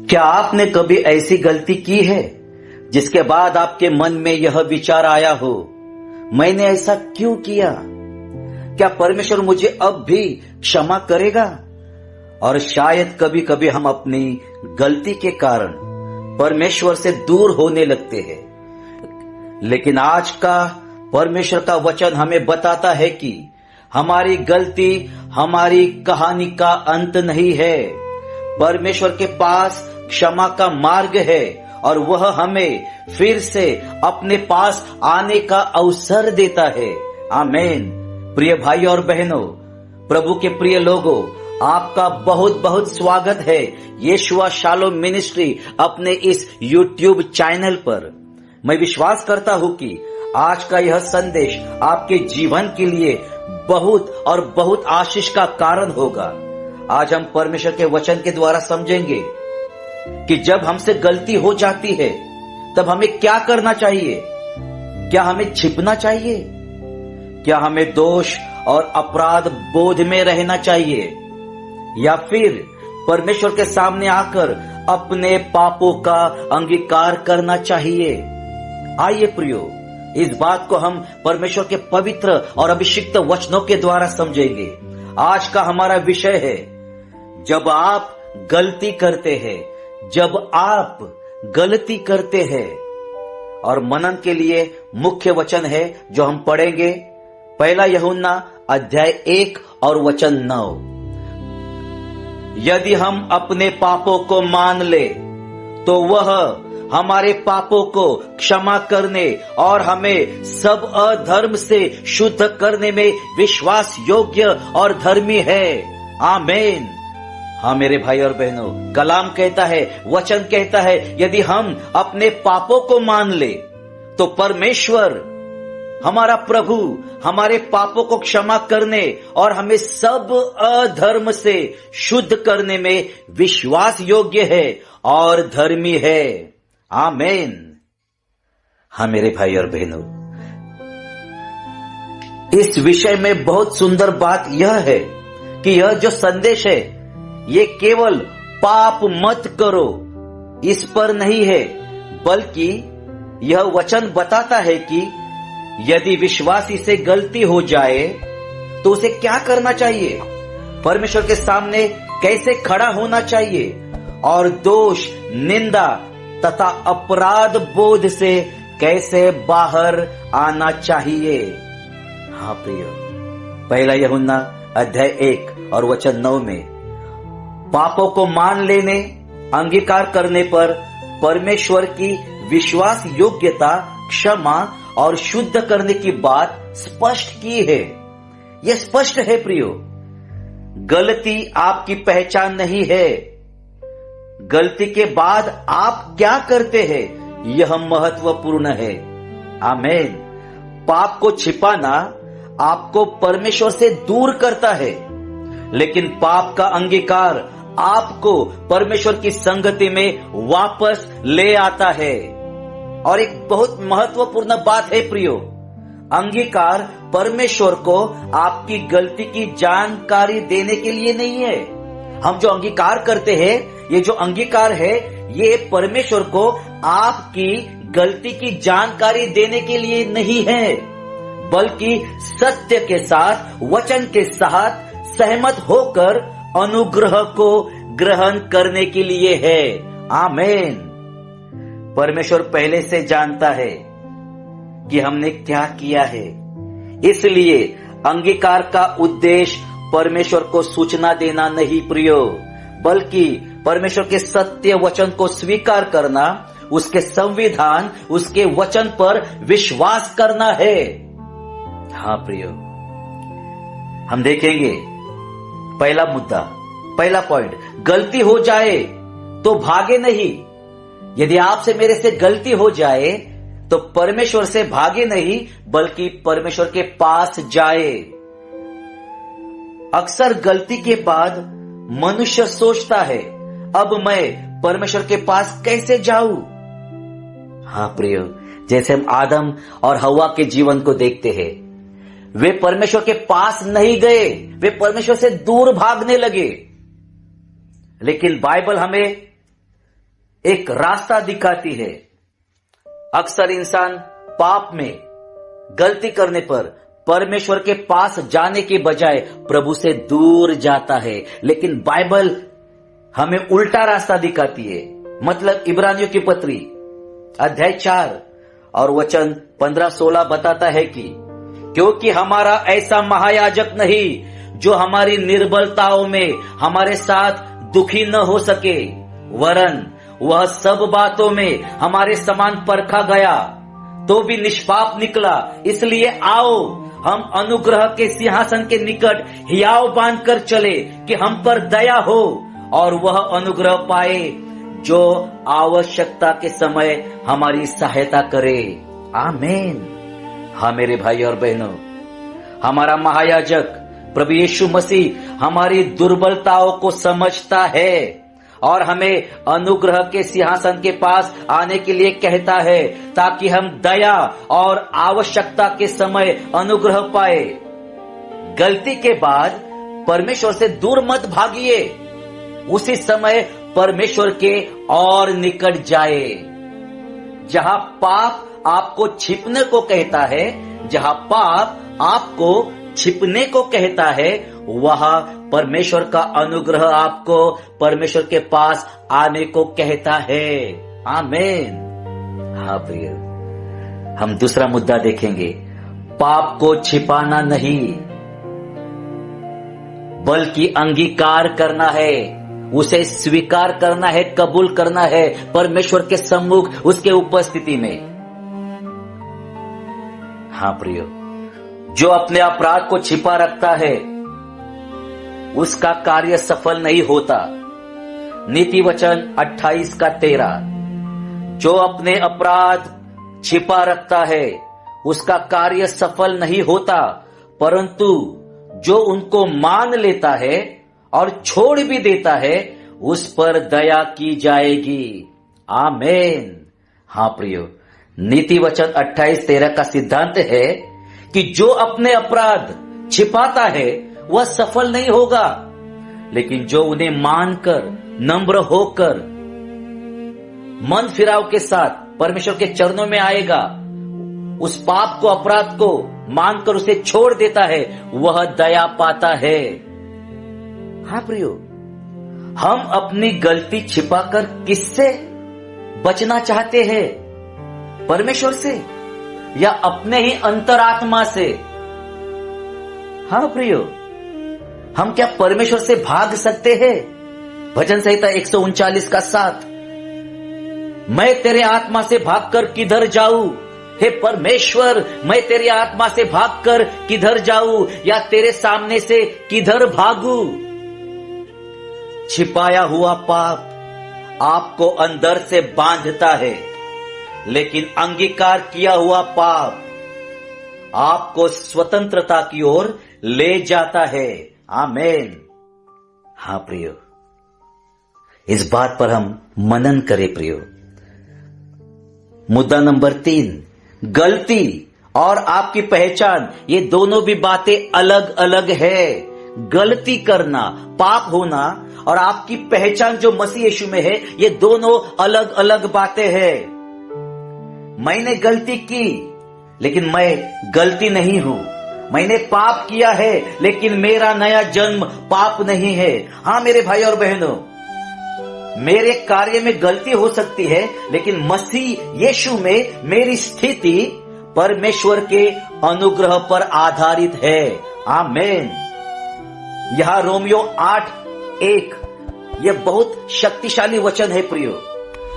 क्या आपने कभी ऐसी गलती की है जिसके बाद आपके मन में यह विचार आया हो, मैंने ऐसा क्यों किया? क्या परमेश्वर मुझे अब भी क्षमा करेगा? और शायद कभी कभी हम अपनी गलती के कारण परमेश्वर से दूर होने लगते हैं। लेकिन आज का परमेश्वर का वचन हमें बताता है कि हमारी गलती हमारी कहानी का अंत नहीं है। परमेश्वर के पास क्षमा का मार्ग है और वह हमें फिर से अपने पास आने का अवसर देता है। आमीन। प्रिय भाई और बहनों, प्रभु के प्रिय लोगों, आपका बहुत बहुत स्वागत है यीशुआ शालोम मिनिस्ट्री अपने इस यूट्यूब चैनल पर। मैं विश्वास करता हूं कि आज का यह संदेश आपके जीवन के लिए बहुत और बहुत आशीष का कारण होगा। आज हम परमेश्वर के वचन के द्वारा समझेंगे कि जब हमसे गलती हो जाती है तब हमें क्या करना चाहिए। क्या हमें छिपना चाहिए? क्या हमें दोष और अपराध बोध में रहना चाहिए, या फिर परमेश्वर के सामने आकर अपने पापों का अंगीकार करना चाहिए? आइए प्रियो, इस बात को हम परमेश्वर के पवित्र और अभिषिक्त वचनों के द्वारा समझेंगे। आज का हमारा विषय है, जब आप गलती करते हैं। जब आप गलती करते हैं। और मनन के लिए मुख्य वचन है जो हम पढ़ेंगे, पहला यूहन्ना अध्याय 1 और वचन 9। यदि हम अपने पापों को मान ले तो वह हमारे पापों को क्षमा करने और हमें सब अधर्म से शुद्ध करने में विश्वास योग्य और धर्मी है। आमीन। हाँ मेरे भाई और बहनों, कलाम कहता है, वचन कहता है, यदि हम अपने पापों को मान ले तो परमेश्वर हमारा प्रभु हमारे पापों को क्षमा करने और हमें सब अधर्म से शुद्ध करने में विश्वास योग्य है और धर्मी है। आमीन। हाँ मेरे भाई और बहनों, इस विषय में बहुत सुंदर बात यह है कि यह जो संदेश है ये केवल पाप मत करो इस पर नहीं है, बल्कि यह वचन बताता है कि यदि विश्वासी से गलती हो जाए तो उसे क्या करना चाहिए, परमेश्वर के सामने कैसे खड़ा होना चाहिए और दोष, निंदा तथा अपराध बोध से कैसे बाहर आना चाहिए। हाँ प्रियो, पहला यूहन्ना अध्याय 1 और वचन 9 में पापों को मान लेने, अंगीकार करने पर परमेश्वर की विश्वास योग्यता, क्षमा और शुद्ध करने की बात स्पष्ट की है। यह स्पष्ट है प्रियो, गलती आपकी पहचान नहीं है। गलती के बाद आप क्या करते हैं यह महत्वपूर्ण है। आमीन। पाप को छिपाना आपको परमेश्वर से दूर करता है, लेकिन पाप का अंगीकार आपको परमेश्वर की संगति में वापस ले आता है। और एक बहुत महत्वपूर्ण बात है प्रियो, अंगीकार परमेश्वर को आपकी गलती की जानकारी देने के लिए नहीं है। हम जो अंगीकार करते हैं, ये जो अंगीकार है, ये परमेश्वर को आपकी गलती की जानकारी देने के लिए नहीं है, बल्कि सत्य के साथ, वचन के साथ सहमत होकर अनुग्रह को ग्रहण करने के लिए है। आमीन। परमेश्वर पहले से जानता है कि हमने क्या किया है, इसलिए अंगीकार का उद्देश्य परमेश्वर को सूचना देना नहीं प्रियो, बल्कि परमेश्वर के सत्य वचन को स्वीकार करना, उसके संविधान, उसके वचन पर विश्वास करना है। हाँ प्रियो, हम देखेंगे पहला मुद्दा, पहला पॉइंट, गलती हो जाए तो भागे नहीं। यदि आपसे मेरे से गलती हो जाए तो परमेश्वर से भागे नहीं, बल्कि परमेश्वर के पास जाए। अक्सर गलती के बाद मनुष्य सोचता है, अब मैं परमेश्वर के पास कैसे जाऊं? हाँ प्रियो, जैसे हम आदम और हव्वा के जीवन को देखते हैं, वे परमेश्वर के पास नहीं गए, वे परमेश्वर से दूर भागने लगे। लेकिन बाइबल हमें एक रास्ता दिखाती है। अक्सर इंसान पाप में गलती करने पर परमेश्वर के पास जाने के बजाय प्रभु से दूर जाता है, लेकिन बाइबल हमें उल्टा रास्ता दिखाती है। मतलब इब्रानियों की पत्री अध्याय 4 और वचन 15-16 बताता है कि क्योंकि हमारा ऐसा महायाजक नहीं जो हमारी निर्बलताओं में हमारे साथ दुखी न हो सके, वरन वह सब बातों में हमारे समान परखा गया तो भी निष्पाप निकला। इसलिए आओ हम अनुग्रह के सिंहासन के निकट हियाव बांध कर चले कि हम पर दया हो और वह अनुग्रह पाए जो आवश्यकता के समय हमारी सहायता करे। आमीन। हाँ मेरे भाई और बहनों, हमारा महायाजक प्रभु यीशु मसीह हमारी दुर्बलताओं को समझता है और हमें अनुग्रह के सिंहासन के पास आने के लिए कहता है ताकि हम दया और आवश्यकता के समय अनुग्रह पाए। गलती के बाद परमेश्वर से दूर मत भागिए, उसी समय परमेश्वर के और निकट जाए। जहां पाप आपको छिपने को कहता है, जहां पाप आपको छिपने को कहता है, वहां परमेश्वर का अनुग्रह आपको परमेश्वर के पास आने को कहता है। आमीन। हाँ प्रिय, हम दूसरा मुद्दा देखेंगे। पाप को छिपाना नहीं बल्कि अंगीकार करना है, उसे स्वीकार करना है, कबूल करना है परमेश्वर के सम्मुख, उसके उपस्थिति में। हाँ प्रियो, जो अपने अपराध को छिपा रखता है उसका कार्य सफल नहीं होता। नीति वचन 28:13। जो अपने अपराध छिपा रखता है उसका कार्य सफल नहीं होता, परंतु जो उनको मान लेता है और छोड़ भी देता है उस पर दया की जाएगी। आमीन। हाँ प्रियो, नीति वचन 28:13 का सिद्धांत है कि जो अपने अपराध छिपाता है वह सफल नहीं होगा, लेकिन जो उन्हें मानकर नम्र होकर मन फिराव के साथ परमेश्वर के चरणों में आएगा, उस पाप को, अपराध को मानकर उसे छोड़ देता है, वह दया पाता है। हाँ प्रियो, हम अपनी गलती छिपाकर किससे बचना चाहते हैं? परमेश्वर से या अपने ही अंतरात्मा से? हाँ प्रियो, हम क्या परमेश्वर से भाग सकते हैं? भजन संहिता 139:7। मैं तेरे आत्मा से भागकर किधर जाऊं? हे परमेश्वर, मैं तेरी आत्मा से भागकर किधर जाऊं या तेरे सामने से किधर भागूं? छिपाया हुआ पाप आपको अंदर से बांधता है, लेकिन अंगीकार किया हुआ पाप आपको स्वतंत्रता की ओर ले जाता है। आमीन। हाँ प्रियो, इस बात पर हम मनन करें प्रियो। मुद्दा नंबर 3, गलती और आपकी पहचान, ये दोनों भी बातें अलग अलग है। गलती करना, पाप होना और आपकी पहचान जो मसीह यीशु में है, ये दोनों अलग अलग बातें हैं। मैंने गलती की लेकिन मैं गलती नहीं हूं। मैंने पाप किया है लेकिन मेरा नया जन्म पाप नहीं है। हाँ मेरे भाई और बहनों, मेरे कार्य में गलती हो सकती है, लेकिन मसीह यीशु में मेरी स्थिति परमेश्वर के अनुग्रह पर आधारित है। आमीन। यहां रोमियो 8:1, यह बहुत शक्तिशाली वचन है प्रियो।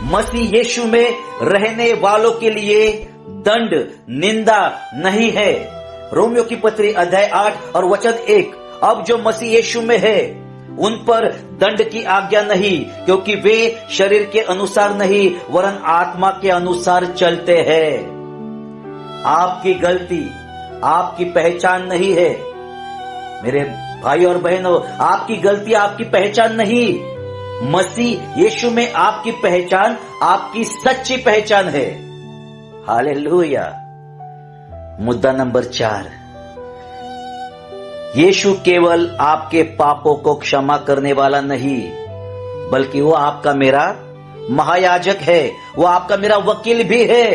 मसीह यीशु में रहने वालों के लिए दंड, निंदा नहीं है। रोमियो की पत्री अध्याय 8 और वचन 1। अब जो मसीह यीशु में है उन पर दंड की आज्ञा नहीं, क्योंकि वे शरीर के अनुसार नहीं वरन आत्मा के अनुसार चलते हैं। आपकी गलती आपकी पहचान नहीं है मेरे भाई और बहनों, आपकी गलती आपकी पहचान नहीं। मसीह यीशु में आपकी पहचान आपकी सच्ची पहचान है। हालेलुया। मुद्दा नंबर 4, यीशु केवल आपके पापों को क्षमा करने वाला नहीं, बल्कि वो आपका मेरा महायाजक है, वो आपका मेरा वकील भी है।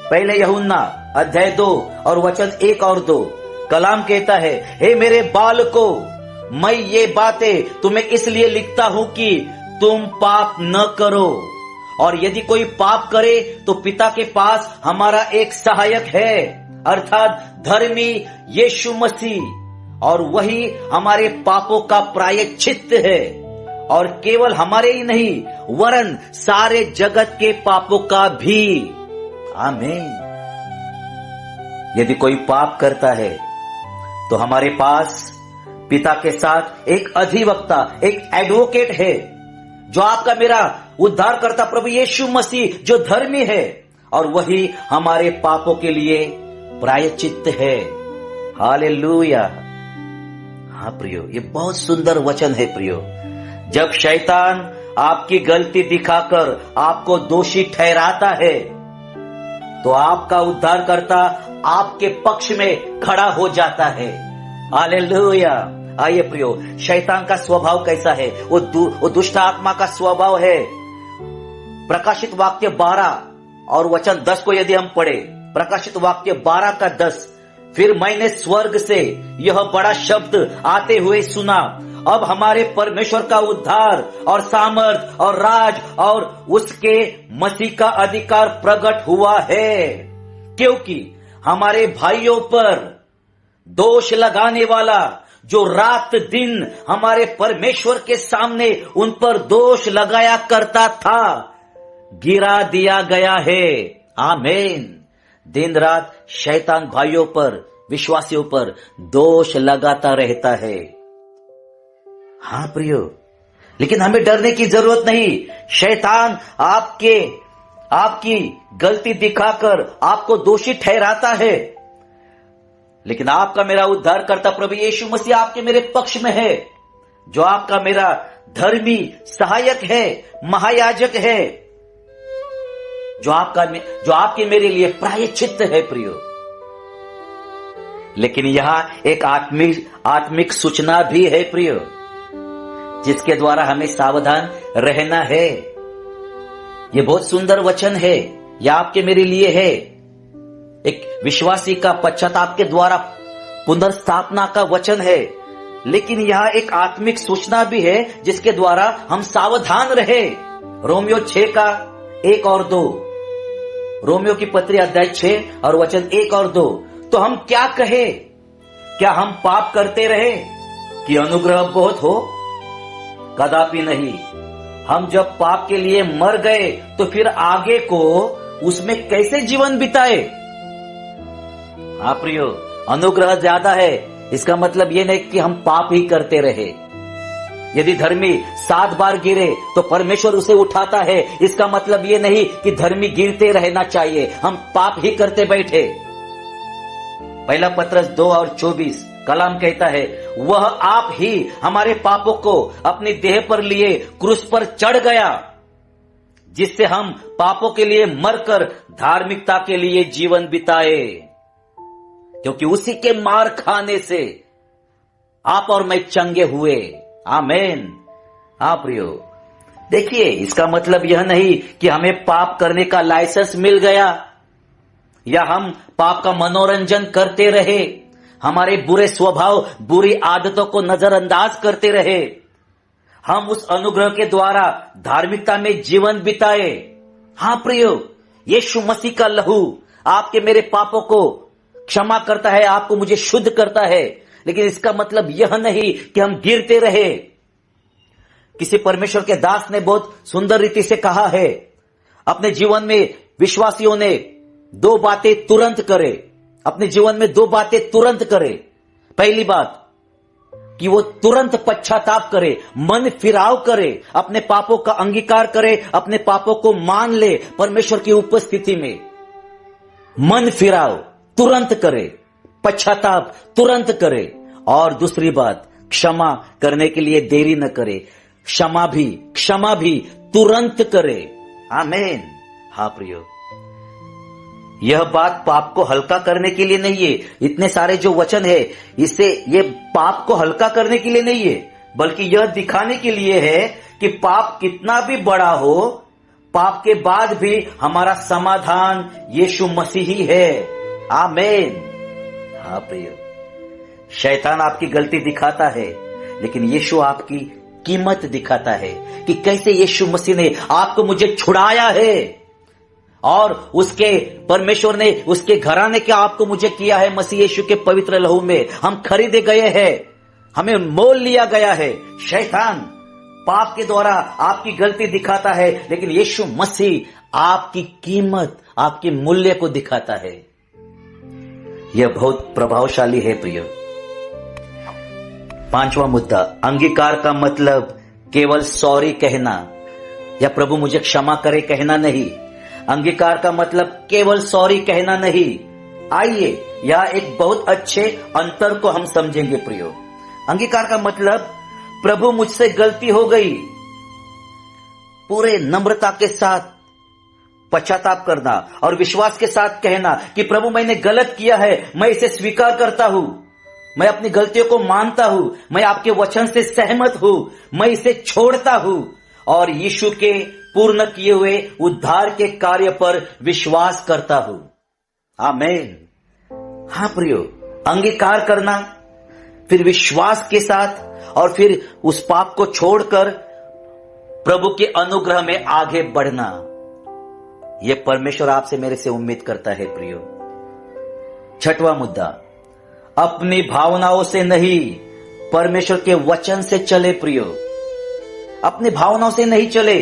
पहले यूहन्ना अध्याय 2 और वचन 1 और 2 कलाम कहता है, हे मेरे बालकों, मैं ये बातें तुम्हें इसलिए लिखता हूं कि तुम पाप न करो, और यदि कोई पाप करे तो पिता के पास हमारा एक सहायक है, अर्थात धर्मी यीशु मसीह, और वही हमारे पापों का प्रायश्चित है, और केवल हमारे ही नहीं वरन सारे जगत के पापों का भी। आमीन। यदि कोई पाप करता है तो हमारे पास पिता के साथ एक अधिवक्ता, एक एडवोकेट है, जो आपका मेरा उद्धार करता प्रभु यीशु मसीह, जो धर्मी है, और वही हमारे पापों के लिए प्रायश्चित है। हालेलुया। हाँ प्रियो, ये बहुत सुंदर वचन है प्रियो। जब शैतान आपकी गलती दिखाकर आपको दोषी ठहराता है तो आपका उद्धारकर्ता आपके पक्ष में खड़ा हो जाता है। हालेलुया। आइए प्रियो, शैतान का स्वभाव कैसा है? वो दुष्ट आत्मा का स्वभाव है। प्रकाशित वाक्य 12 और वचन 10 को यदि हम पढ़े, प्रकाशित वाक्य 12 का 10, फिर मैंने स्वर्ग से यह बड़ा शब्द आते हुए सुना, अब हमारे परमेश्वर का उद्धार और सामर्थ और राज और उसके मसीह का अधिकार प्रकट हुआ है, क्योंकि हमारे भाइयों पर दोष लगाने वाला, जो रात दिन हमारे परमेश्वर के सामने उन पर दोष लगाया करता था, गिरा दिया गया है। आमीन। दिन रात शैतान भाइयों पर, विश्वासियों पर दोष लगाता रहता है। हाँ प्रियो, लेकिन हमें डरने की जरूरत नहीं। शैतान आपकी गलती दिखाकर आपको दोषी ठहराता है, लेकिन आपका मेरा उद्धार करता प्रभु यीशु मसीह आपके मेरे पक्ष में है, जो आपका मेरा धर्मी सहायक है, महायाजक है, जो आपके मेरे लिए प्रायश्चित है प्रियो। लेकिन यहां एक आत्मिक सूचना भी है प्रियो, जिसके द्वारा हमें सावधान रहना है। यह बहुत सुंदर वचन है, यह आपके मेरे लिए है। एक विश्वासी का पश्चाताप के द्वारा पुनर्स्थापना का वचन है, लेकिन यह एक आत्मिक सूचना भी है, जिसके द्वारा हम सावधान रहे। रोमियो 6 का 1 और 2, रोमियो की पत्री अध्याय 6 और वचन 1 और 2। तो हम क्या कहे? क्या हम पाप करते रहे कि अनुग्रह बहुत हो? कदापि नहीं। हम जब पाप के लिए मर गए तो फिर आगे को उसमें कैसे जीवन बिताए? हाँ प्रियो, अनुग्रह ज्यादा है, इसका मतलब ये नहीं कि हम पाप ही करते रहे। यदि धर्मी 7 बार गिरे तो परमेश्वर उसे उठाता है, इसका मतलब ये नहीं कि धर्मी गिरते रहना चाहिए, हम पाप ही करते बैठे। पहला पत्रस 2 और 24 कलाम कहता है, वह आप ही हमारे पापों को अपनी देह पर लिए क्रूस पर चढ़ गया, जिससे हम पापों के लिए मरकर धार्मिकता के लिए जीवन बिताए, क्योंकि उसी के मार खाने से आप और मैं चंगे हुए। आमीन। हाँ प्रियो, देखिए, इसका मतलब यह नहीं कि हमें पाप करने का लाइसेंस मिल गया या हम पाप का मनोरंजन करते रहे, हमारे बुरे स्वभाव, बुरी आदतों को नजरअंदाज करते रहे, हम उस अनुग्रह के द्वारा धार्मिकता में जीवन बिताए। हाँ प्रियो, यीशु मसीह का लहू आपके मेरे पापों को क्षमा करता है, आपको मुझे शुद्ध करता है, लेकिन इसका मतलब यह नहीं कि हम गिरते रहे। किसी परमेश्वर के दास ने बहुत सुंदर रीति से कहा है, अपने जीवन में विश्वासियों ने 2 बातें तुरंत करे, अपने जीवन में 2 बातें तुरंत करे। पहली बात कि वो तुरंत पश्चाताप करे, मन फिराव करे, अपने पापों का अंगीकार करे, अपने पापों को मान ले, परमेश्वर की उपस्थिति में मन फिराव तुरंत करे, पश्चाताप तुरंत करे। और दूसरी बात, क्षमा करने के लिए देरी न करे, क्षमा भी तुरंत करे। आमीन। हाँ प्रियो, यह बात पाप को हल्का करने के लिए नहीं है। इतने सारे जो वचन है, इससे ये पाप को हल्का करने के लिए नहीं है, बल्कि यह दिखाने के लिए है कि पाप कितना भी बड़ा हो, पाप के बाद भी हमारा समाधान यीशु मसीह ही है। आमीन। हाँ प्रिय, शैतान आपकी गलती दिखाता है, लेकिन यीशु आपकी कीमत दिखाता है कि कैसे यीशु मसीह ने आपको मुझे छुड़ाया है, और उसके परमेश्वर ने उसके घराने के आपको मुझे किया है। मसीह यीशु के पवित्र लहू में हम खरीदे गए हैं, हमें मोल लिया गया है। शैतान पाप के द्वारा आपकी गलती दिखाता है, लेकिन यीशु मसीह आपकी कीमत, आपके मूल्य को दिखाता है। यह बहुत प्रभावशाली है प्रिय। पांचवा मुद्दा, अंगीकार का मतलब केवल सॉरी कहना या प्रभु मुझे क्षमा करे कहना नहीं। अंगीकार का मतलब केवल सॉरी कहना नहीं। आइए यह एक बहुत अच्छे अंतर को हम समझेंगे प्रियो। अंगीकार का मतलब प्रभु मुझसे गलती हो गई, पूरे नम्रता के साथ पश्चाताप करना और विश्वास के साथ कहना कि प्रभु मैंने गलत किया है, मैं इसे स्वीकार करता हूं, मैं अपनी गलतियों को मानता हूं, मैं आपके वचन से सहमत हूं, मैं इसे छोड़ता हूं और यीशु के पूर्ण किए हुए उद्धार के कार्य पर विश्वास करता हूं। आमीन। हाँ प्रियो, अंगीकार करना, फिर विश्वास के साथ, और फिर उस पाप को छोड़कर प्रभु के अनुग्रह में आगे बढ़ना। यह परमेश्वर आपसे मेरे से उम्मीद करता है प्रियो। छठवां मुद्दा, अपनी भावनाओं से नहीं परमेश्वर के वचन से चले प्रियो। अपनी भावनाओं से नहीं चले,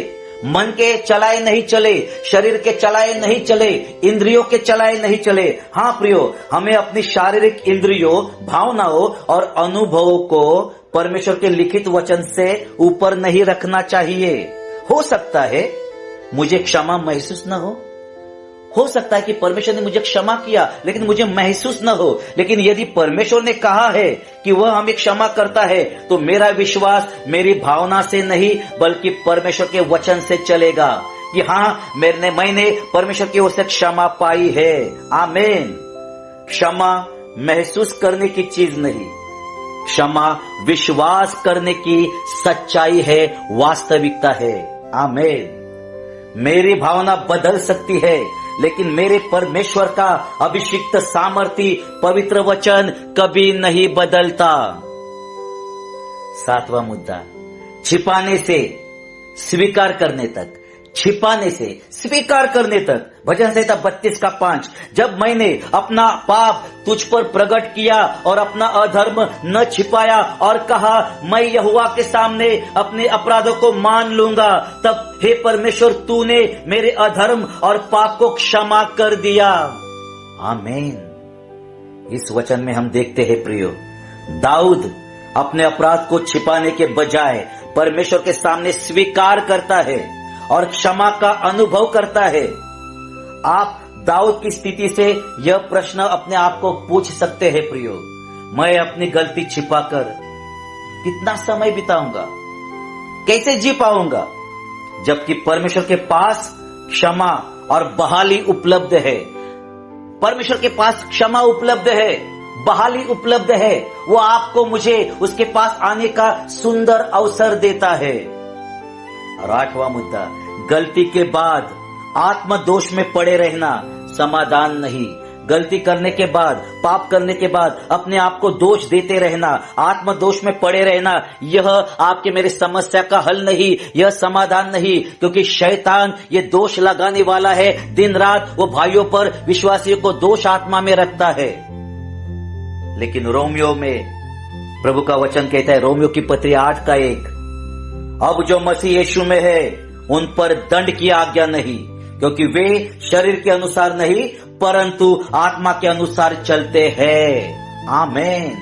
मन के चलाए नहीं चले, शरीर के चलाए नहीं चले, इंद्रियों के चलाए नहीं चले। हाँ प्रियो, हमें अपनी शारीरिक इंद्रियों, भावनाओं और अनुभवों को परमेश्वर के लिखित वचन से ऊपर नहीं रखना चाहिए। हो सकता है मुझे क्षमा महसूस न हो सकता है कि परमेश्वर ने मुझे क्षमा किया लेकिन मुझे महसूस न हो, लेकिन यदि परमेश्वर ने कहा है कि वह हमें क्षमा करता है तो मेरा विश्वास मेरी भावना से नहीं बल्कि परमेश्वर के वचन से चलेगा कि हाँ मैंने परमेश्वर की ओर से क्षमा पाई है। आमीन। क्षमा महसूस करने की चीज नहीं, क्षमा विश्वास करने की सच्चाई है, वास्तविकता है। आमीन। मेरी भावना बदल सकती है लेकिन मेरे परमेश्वर का अभिषिक्त सामर्थी पवित्र वचन कभी नहीं बदलता। सातवां मुद्दा, छिपाने से स्वीकार करने तक, छिपाने से स्वीकार करने तक। भजन संहिता 32:5, जब मैंने अपना पाप तुझ पर प्रकट किया और अपना अधर्म न छिपाया और कहा मैं यहोवा के सामने अपने अपराधों को मान लूंगा, तब हे परमेश्वर तूने मेरे अधर्म और पाप को क्षमा कर दिया। आमीन। इस वचन में हम देखते हैं प्रियो, दाऊद अपने अपराध को छिपाने के बजाय परमेश्वर के सामने स्वीकार करता है और क्षमा का अनुभव करता है। आप दाऊद की स्थिति से यह प्रश्न अपने आप को पूछ सकते हैं प्रियो, मैं अपनी गलती छिपाकर कितना समय बिताऊंगा, कैसे जी पाऊंगा, जबकि परमेश्वर के पास क्षमा और बहाली उपलब्ध है। परमेश्वर के पास क्षमा उपलब्ध है, बहाली उपलब्ध है। वो आपको मुझे उसके पास आने का सुंदर अवसर देता है। और आठवां मुद्दा, गलती के बाद आत्मदोष में पड़े रहना समाधान नहीं। गलती करने के बाद, पाप करने के बाद अपने आप को दोष देते रहना, आत्मदोष में पड़े रहना, यह आपके मेरे समस्या का हल नहीं, यह समाधान नहीं, क्योंकि शैतान ये दोष लगाने वाला है। दिन रात वो भाइयों पर, विश्वासियों को दोष आत्मा में रखता है। लेकिन रोमियो में प्रभु का वचन कहता है, रोमियो की पत्री 8:1, अब जो मसीह यीशु में है उन पर दंड की आज्ञा नहीं, क्योंकि वे शरीर के अनुसार नहीं परंतु आत्मा के अनुसार चलते हैं। आमीन।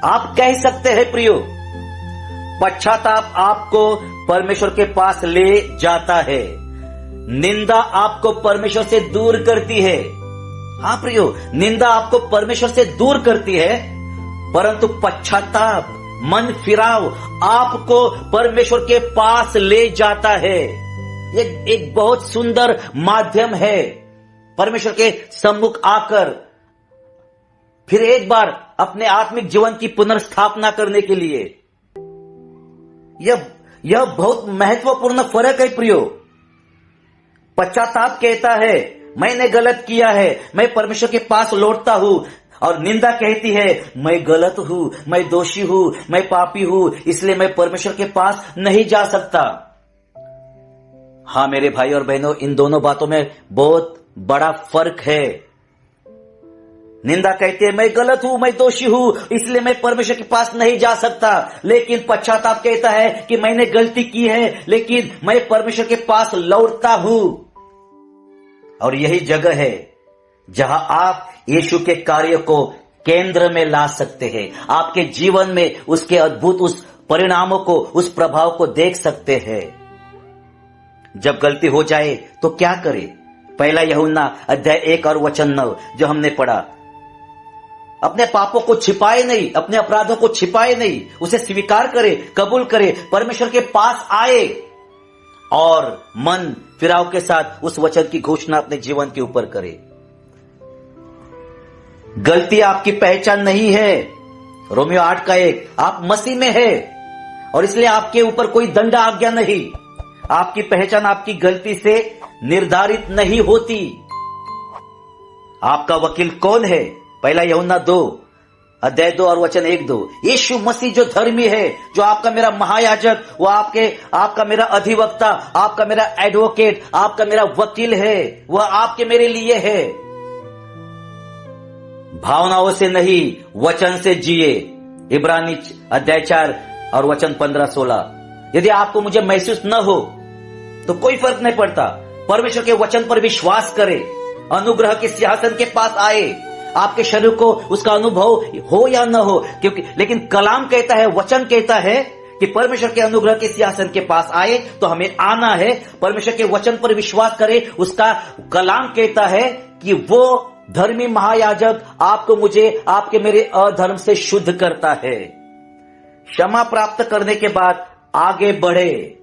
आप कह सकते हैं प्रियो, पश्चाताप आपको परमेश्वर के पास ले जाता है, निंदा आपको परमेश्वर से दूर करती है। हाँ प्रियो, निंदा आपको परमेश्वर से दूर करती है, परंतु पश्चाताप, मन फिराव आपको परमेश्वर के पास ले जाता है। ये एक बहुत सुंदर माध्यम है परमेश्वर के सम्मुख आकर फिर एक बार अपने आत्मिक जीवन की पुनर्स्थापना करने के लिए। यह बहुत महत्वपूर्ण फर्क है प्रियो। पश्चाताप कहता है मैंने गलत किया है, मैं परमेश्वर के पास लौटता हूं, और निंदा कहती है मैं गलत हूं, मैं दोषी हूं, मैं पापी हूं, इसलिए मैं परमेश्वर के पास नहीं जा सकता। हाँ मेरे भाई और बहनों, इन दोनों बातों में बहुत बड़ा फर्क है। निंदा कहती है मैं गलत हूं, मैं दोषी हूं, इसलिए मैं परमेश्वर के पास नहीं जा सकता। लेकिन पश्चाताप कहता है कि मैंने गलती की है, लेकिन मैं परमेश्वर के पास लौटता हूं। और यही जगह है जहां आप यीशु के कार्य को केंद्र में ला सकते हैं, आपके जीवन में उसके अद्भुत उस परिणामों को, उस प्रभाव को देख सकते हैं। जब गलती हो जाए तो क्या करें? पहला यूहन्ना अध्याय 1 और वचन 9 जो हमने पढ़ा, अपने पापों को छिपाए नहीं, अपने अपराधों को छिपाए नहीं, उसे स्वीकार करे, कबूल करे, परमेश्वर के पास आए और मन फिराव के साथ उस वचन की घोषणा अपने जीवन के ऊपर करे। गलती आपकी पहचान नहीं है। रोमियो 8 का 1, आप मसीह में है और इसलिए आपके ऊपर कोई दंड आज्ञा नहीं। आपकी पहचान आपकी गलती से निर्धारित नहीं होती। आपका वकील कौन है? पहला यूहन्ना 2 अध्याय 2 और वचन 1-2, यीशु मसीह जो धर्मी है, जो आपका मेरा महायाजक, वो आपका मेरा अधिवक्ता, आपका मेरा एडवोकेट, आपका मेरा वकील है, वह आपके मेरे लिए है। भावनाओं से नहीं, वचन से जिए। इब्रानी अध्याय 4 और वचन 15-16। यदि आपको मुझे महसूस न हो तो कोई फर्क नहीं पड़ता, परमेश्वर के वचन पर विश्वास करें, अनुग्रह के सिंहासन के पास आए। आपके शरीर को उसका अनुभव हो या न हो, क्योंकि लेकिन कलाम कहता है, वचन कहता है कि परमेश्वर के अनुग्रह के सिंहासन के पास आए तो हमें आना है, परमेश्वर के वचन पर विश्वास करें। उसका कलाम कहता है कि वो धर्मी महायाजक आपको मुझे आपके मेरे अधर्म से शुद्ध करता है। क्षमा प्राप्त करने के बाद आगे बढ़े।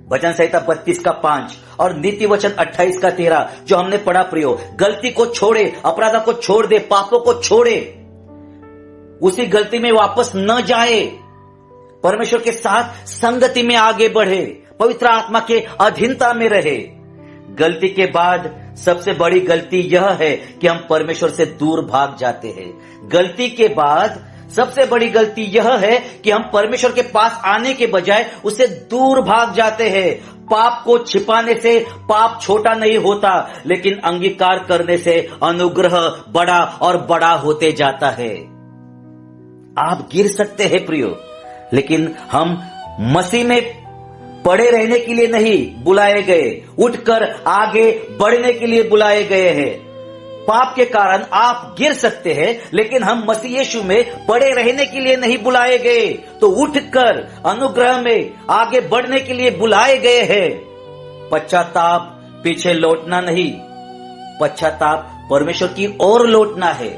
वचन संहिता 32 का 5 और नीति वचन 28 का 13 जो हमने पढ़ा प्रियो, गलती को छोड़े, अपराध को छोड़ दे, पापों को छोड़े, उसी गलती में वापस न जाए, परमेश्वर के साथ संगति में आगे बढ़े, पवित्र आत्मा के अधीनता में रहे। गलती के बाद सबसे बड़ी गलती यह है कि हम परमेश्वर से दूर भाग जाते हैं। गलती के बाद सबसे बड़ी गलती यह है कि हम परमेश्वर के पास आने के बजाय उससे दूर भाग जाते हैं। पाप को छिपाने से पाप छोटा नहीं होता, लेकिन अंगीकार करने से अनुग्रह बड़ा और बड़ा होते जाता है। आप गिर सकते हैं प्रियो, लेकिन हम मसीह में पड़े रहने के लिए नहीं बुलाए गए, उठकर आगे बढ़ने के लिए बुलाए गए हैं। पाप के कारण आप गिर सकते हैं, लेकिन हम मसीह यीशु में पड़े रहने के लिए नहीं बुलाए गए, तो उठकर अनुग्रह में आगे बढ़ने के लिए बुलाए गए हैं। पश्चाताप पीछे लौटना नहीं, पश्चाताप परमेश्वर की ओर लौटना है।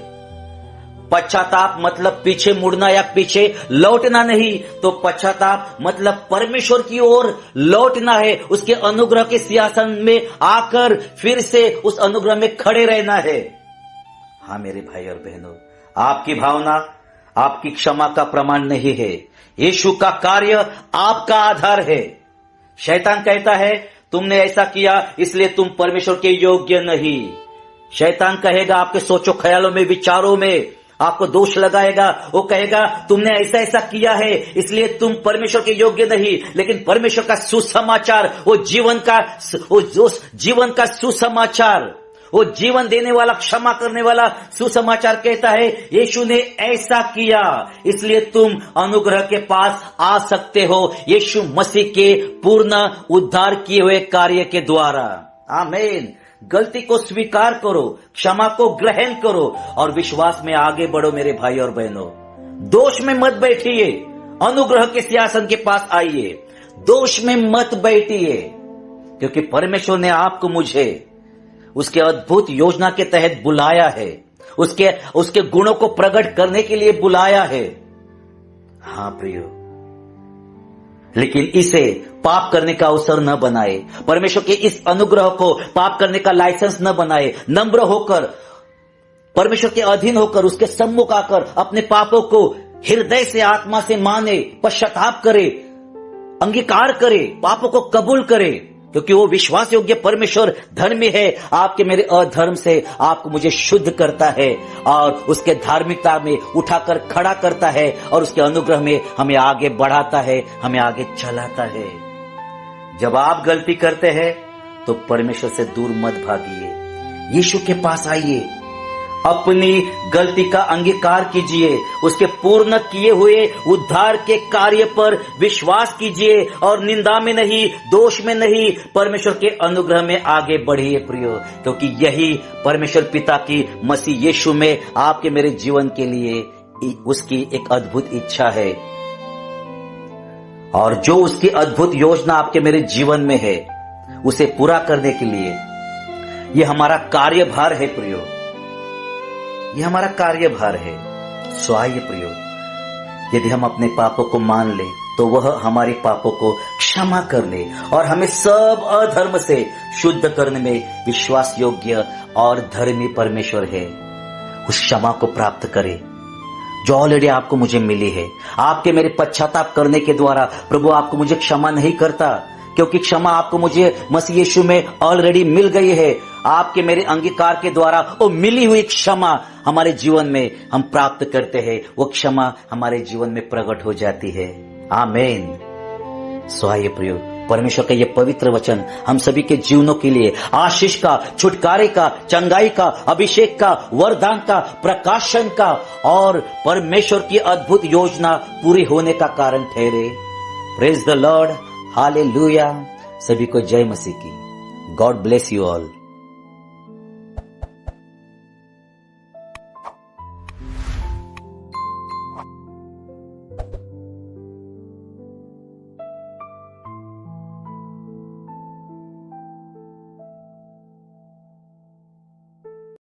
पश्चाताप मतलब पीछे मुड़ना या पीछे लौटना नहीं, तो पश्चाताप मतलब परमेश्वर की ओर लौटना है, उसके अनुग्रह के सिंहासन में आकर फिर से उस अनुग्रह में खड़े रहना है। हाँ मेरे भाई और बहनों, आपकी भावना आपकी क्षमा का प्रमाण नहीं है, यीशु का कार्य आपका आधार है। शैतान कहता है तुमने ऐसा किया इसलिए तुम परमेश्वर के योग्य नहीं। शैतान कहेगा आपके सोचो ख्यालों में, विचारों में आपको दोष लगाएगा। वो कहेगा तुमने ऐसा ऐसा किया है इसलिए तुम परमेश्वर के योग्य नहीं। लेकिन परमेश्वर का सुसमाचार, वो जीवन का सुसमाचार, वो जीवन देने वाला, क्षमा करने वाला सुसमाचार कहता है यीशु ने ऐसा किया इसलिए तुम अनुग्रह के पास आ सकते हो, यीशु मसीह के पूर्ण उद्धार किए हुए कार्य के द्वारा। आमीन। गलती को स्वीकार करो, क्षमा को ग्रहण करो और विश्वास में आगे बढ़ो मेरे भाई और बहनों। दोष में मत बैठिए, अनुग्रह के सिंहासन के पास आइए। दोष में मत बैठिए, क्योंकि परमेश्वर ने आपको मुझे उसके अद्भुत योजना के तहत बुलाया है, उसके गुणों को प्रकट करने के लिए बुलाया है। हाँ प्रियो, लेकिन इसे पाप करने का अवसर न बनाए, परमेश्वर के इस अनुग्रह को पाप करने का लाइसेंस न बनाए। नम्र होकर, परमेश्वर के अधीन होकर, उसके सम्मुख आकर अपने पापों को हृदय से, आत्मा से माने, पश्चाताप करे, अंगीकार करे, पापों को कबूल करे, क्योंकि वो विश्वास योग्य परमेश्वर धर्मी है। आपके मेरे अधर्म से आपको मुझे शुद्ध करता है और उसके धार्मिकता में उठाकर खड़ा करता है और उसके अनुग्रह में हमें आगे बढ़ाता है, हमें आगे चलाता है। जब आप गलती करते हैं तो परमेश्वर से दूर मत भागिए, यीशु के पास आइए, अपनी गलती का अंगीकार कीजिए, उसके पूर्ण किए हुए उद्धार के कार्य पर विश्वास कीजिए और निंदा में नहीं, दोष में नहीं, परमेश्वर के अनुग्रह में आगे बढ़िए प्रियो, क्योंकि यही परमेश्वर पिता की मसीह यीशु में आपके मेरे जीवन के लिए उसकी एक अद्भुत इच्छा है। और जो उसकी अद्भुत योजना आपके मेरे जीवन में है, उसे पूरा करने के लिए ये हमारा कार्यभार है प्रियो, ये हमारा कार्यभार है। सो आइए प्रियो, यदि हम अपने पापों को मान ले तो वह हमारे पापों को क्षमा कर ले और हमें सब अधर्म से शुद्ध करने में विश्वास योग्य और धर्मी परमेश्वर है। उस क्षमा को प्राप्त करें जो ऑलरेडी आपको मुझे मिली है। आपके मेरे पश्चाताप करने के द्वारा प्रभु आपको मुझे क्षमा नहीं करता, क्योंकि क्षमा आपको मुझे मसीह यीशु में ऑलरेडी मिल गई है। आपके मेरे अंगीकार के द्वारा वो मिली हुई क्षमा हमारे जीवन में हम प्राप्त करते हैं, वो क्षमा हमारे जीवन में प्रकट हो जाती है। आमीन। सो आइए प्रियो, परमेश्वर का ये पवित्र वचन हम सभी के जीवनों के लिए आशीष का, छुटकारे का, चंगाई का, अभिषेक का, वरदान का, प्रकाशन का और परमेश्वर की अद्भुत योजना पूरी होने का कारण ठहरे। Praise the Lord, hallelujah. सभी को जय मसीह की। God bless you all.